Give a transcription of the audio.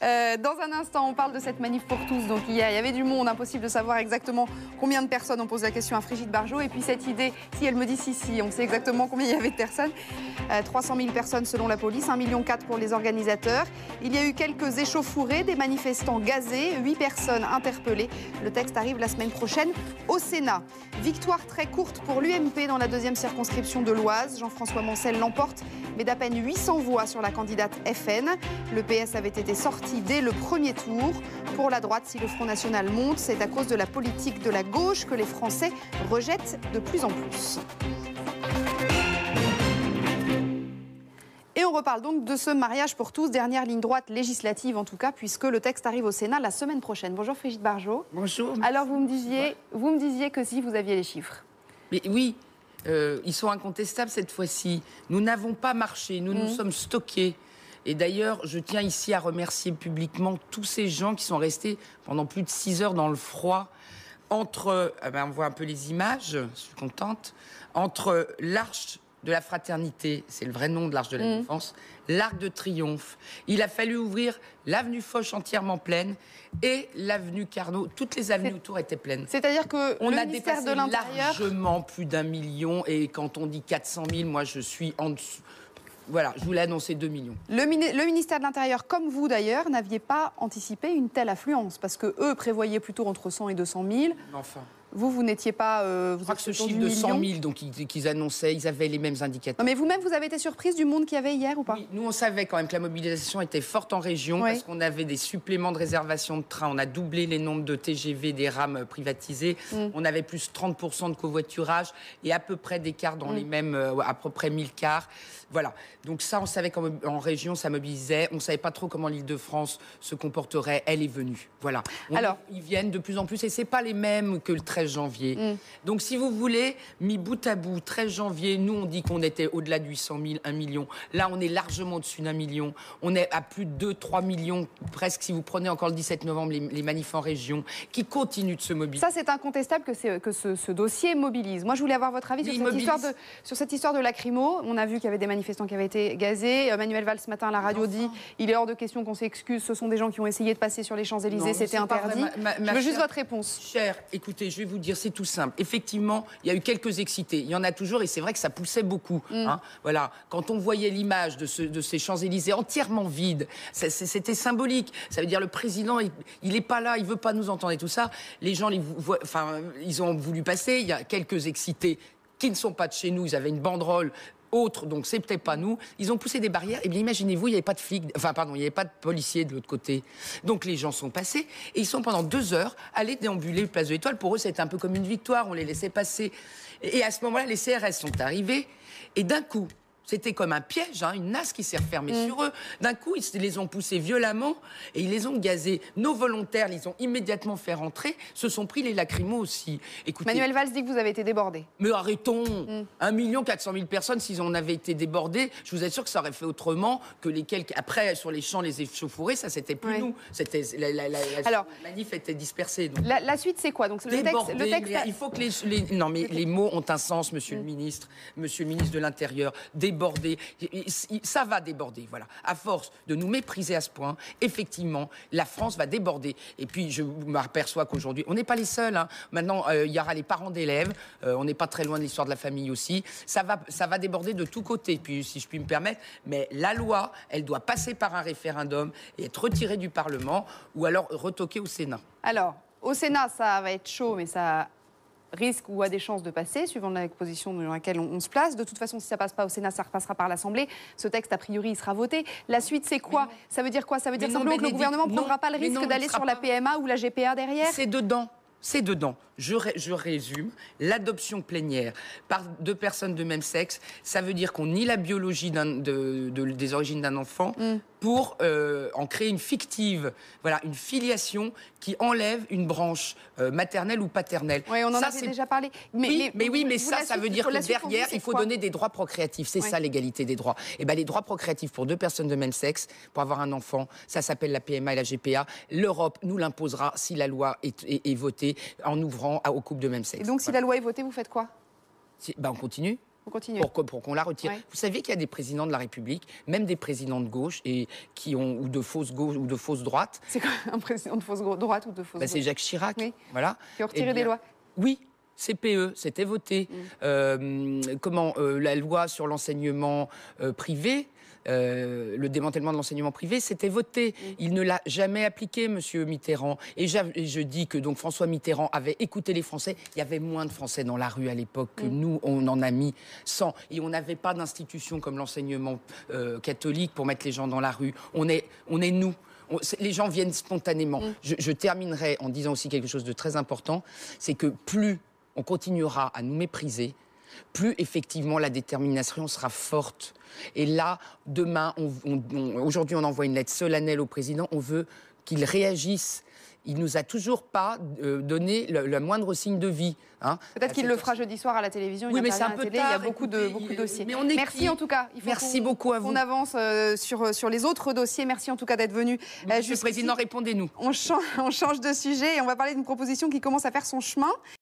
Dans un instant, on parle de cette manif pour tous. Donc hier, il y avait du monde, impossible de savoir exactement combien de personnes. On pose la question à Brigitte Bardot. Et puis cette idée, si elle me dit si, on sait exactement combien il y avait de personnes. 300 000 personnes selon la police, 1,4 million pour les organisateurs. Il y a eu quelques échauffourées, des manifestants gazés, 8 personnes interpellées. Le texte arrive la semaine prochaine au Sénat. Victoire très courte pour l'UMP dans la deuxième circonscription de l'Oise. Jean-François Mancel l'emporte, mais d'à peine 800 voix sur la candidate FN. Le PS avait été sorti dès le premier tour. Pour la droite, si le Front National monte, c'est à cause de la politique de la gauche que les Français rejettent de plus en plus. Et on reparle donc de ce mariage pour tous, dernière ligne droite législative en tout cas, puisque le texte arrive au Sénat la semaine prochaine. Bonjour Brigitte Bardot. Bonjour. Alors vous me disiez que si vous aviez les chiffres. Mais oui, ils sont incontestables cette fois-ci. Nous n'avons pas marché, nous nous sommes stockés. Et d'ailleurs, je tiens ici à remercier publiquement tous ces gens qui sont restés pendant plus de 6 heures dans le froid, entre, on voit un peu les images, je suis contente, entre l'Arche de la Fraternité, c'est le vrai nom de l'Arche de la Défense, l'Arc de Triomphe. Il a fallu ouvrir l'avenue Foch entièrement pleine et l'avenue Carnot. Toutes les avenues autour étaient pleines. C'est-à-dire que on le a ministère dépassé de l'Intérieur... largement plus d'1 million. Et quand on dit 400 000, moi je suis en dessous. Voilà, je voulais annoncer 2 millions. Le ministère de l'Intérieur, comme vous d'ailleurs, n'aviez pas anticipé une telle affluence, parce qu'eux prévoyaient plutôt entre 100 et 200 000. Enfin... Vous n'étiez pas... je crois que ce chiffre de 100 000 donc, qu'ils annonçaient, ils avaient les mêmes indicateurs. Non, mais vous-même, vous avez été surprise du monde qu'il y avait hier ou pas? Oui, nous, on savait quand même que la mobilisation était forte en région, parce qu'on avait des suppléments de réservation de train. On a doublé les nombres de TGV, des rames privatisées. On avait plus 30% de covoiturage et à peu près des cars dans les mêmes... à peu près 1000 cars. Voilà. Donc ça, on savait qu'en région, ça mobilisait. On ne savait pas trop comment l'Île-de-France se comporterait. Elle est venue. Voilà. Alors, ils viennent de plus en plus et ce n'est pas les mêmes que le 13 janvier. Donc, si vous voulez, mis bout à bout, 13 janvier, nous, on dit qu'on était au-delà de 800 000, 1 million. Là, on est largement au-dessus d'1 million. On est à plus de 2-3 millions, presque, si vous prenez encore le 17 novembre, les manifs en région, qui continuent de se mobiliser. Ça, c'est incontestable que ce dossier mobilise. Moi, je voulais avoir votre avis sur cette histoire de lacrymo. On a vu qu'il y avait des manifestants qui avaient été gazés. Manuel Valls, ce matin, à la radio, dit il est hors de question qu'on s'excuse. Ce sont des gens qui ont essayé de passer sur les Champs-Élysées. C'était interdit. Je veux juste votre réponse. Chère, écoutez, je vais vous dire, c'est tout simple. Effectivement, il y a eu quelques excités. Il y en a toujours et c'est vrai que ça poussait beaucoup. Voilà. Quand on voyait l'image de ces Champs-Élysées entièrement vides, c'était symbolique. Ça veut dire le président, il n'est pas là, il ne veut pas nous entendre et tout ça. Les gens, ils ont voulu passer. Il y a quelques excités qui ne sont pas de chez nous. Ils avaient une banderole autre, donc c'est peut-être pas nous. Ils ont poussé des barrières. Et bien imaginez-vous, il n'y avait pas de flics, il n'y avait pas de policiers de l'autre côté. Donc les gens sont passés et ils sont pendant 2 heures allés déambuler Place de l'Étoile. Pour eux, c'était un peu comme une victoire. On les laissait passer. Et à ce moment-là, les CRS sont arrivés et d'un coup, c'était comme un piège, une nasse qui s'est refermée sur eux. D'un coup, ils les ont poussés violemment et ils les ont gazés. Nos volontaires, ils ont immédiatement fait rentrer, se sont pris les lacrymos aussi. Écoutez, Manuel Valls dit que vous avez été débordés. Mais arrêtons 1 400 000 personnes, si on avait été débordés, je vous assure que ça aurait fait autrement que les quelques... Après, sur les champs, les échauffourées, ça, c'était plus nous. C'était... La manif était dispersée. Donc. La suite, c'est quoi? Donc, le texte... Il faut que Non, mais les mots ont un sens, monsieur le ministre de l'Intérieur. Débordé. Ça va déborder, voilà. À force de nous mépriser à ce point, effectivement, la France va déborder. Et puis, je m'aperçois qu'aujourd'hui, on n'est pas les seuls. Maintenant, il y aura les parents d'élèves. On n'est pas très loin de l'histoire de la famille aussi. Ça va déborder de tous côtés, puis, si je puis me permettre. Mais la loi, elle doit passer par un référendum et être retirée du Parlement ou alors retoquée au Sénat. Alors, au Sénat, ça va être chaud, mais ça risque ou a des chances de passer, suivant la position dans laquelle on se place. De toute façon, si ça passe pas au Sénat, ça repassera par l'Assemblée. Ce texte, a priori, il sera voté. La suite, c'est quoi? Ça veut dire quoi? Ça veut dire simplement que le gouvernement ne prendra pas le risque d'aller sur la PMA ou la GPA derrière? C'est dedans. C'est dedans. Je résume. L'adoption plénière par 2 personnes de même sexe, ça veut dire qu'on nie la biologie des origines d'un enfant pour en créer une fictive, voilà, une filiation qui enlève une branche maternelle ou paternelle. Oui, on en avait déjà parlé. Mais ça veut dire que derrière, il faut donner des droits procréatifs. C'est ça l'égalité des droits. Et ben les droits procréatifs pour 2 personnes de même sexe, pour avoir un enfant, ça s'appelle la PMA et la GPA. L'Europe nous l'imposera si la loi est votée en ouvrant aux couples de même sexe. Et donc, si la loi est votée, vous faites quoi? On continue. pour qu'on la retire. Ouais. Vous savez qu'il y a des présidents de la République, même des présidents de gauche, ou de fausse gauche ou de fausse droite. C'est quoi un président de fausse droite ou de fausse gauche? C'est Jacques Chirac. Oui. Voilà. Qui a retiré des lois. Oui. CPE, c'était voté. La loi sur l'enseignement privé, le démantèlement de l'enseignement privé, c'était voté. Il ne l'a jamais appliqué, Monsieur Mitterrand. Et je dis que donc François Mitterrand avait écouté les Français. Il y avait moins de Français dans la rue à l'époque que nous, on en a mis 100. Et on n'avait pas d'institution comme l'enseignement catholique pour mettre les gens dans la rue. On est nous. Les gens viennent spontanément. Je terminerai en disant aussi quelque chose de très important, c'est que plus on continuera à nous mépriser, plus effectivement la détermination sera forte. Et là, demain, aujourd'hui on envoie une lettre solennelle au président, on veut qu'il réagisse. Il nous a toujours pas donné le moindre signe de vie. Hein. Peut-être qu'il le fera jeudi soir à la télévision. Oui, mais c'est un peu tard. Il y a beaucoup de dossiers. Mais merci en tout cas. Merci beaucoup à vous. On avance sur les autres dossiers. Merci en tout cas d'être venu. Monsieur le Président, répondez-nous. On change de sujet et on va parler d'une proposition qui commence à faire son chemin.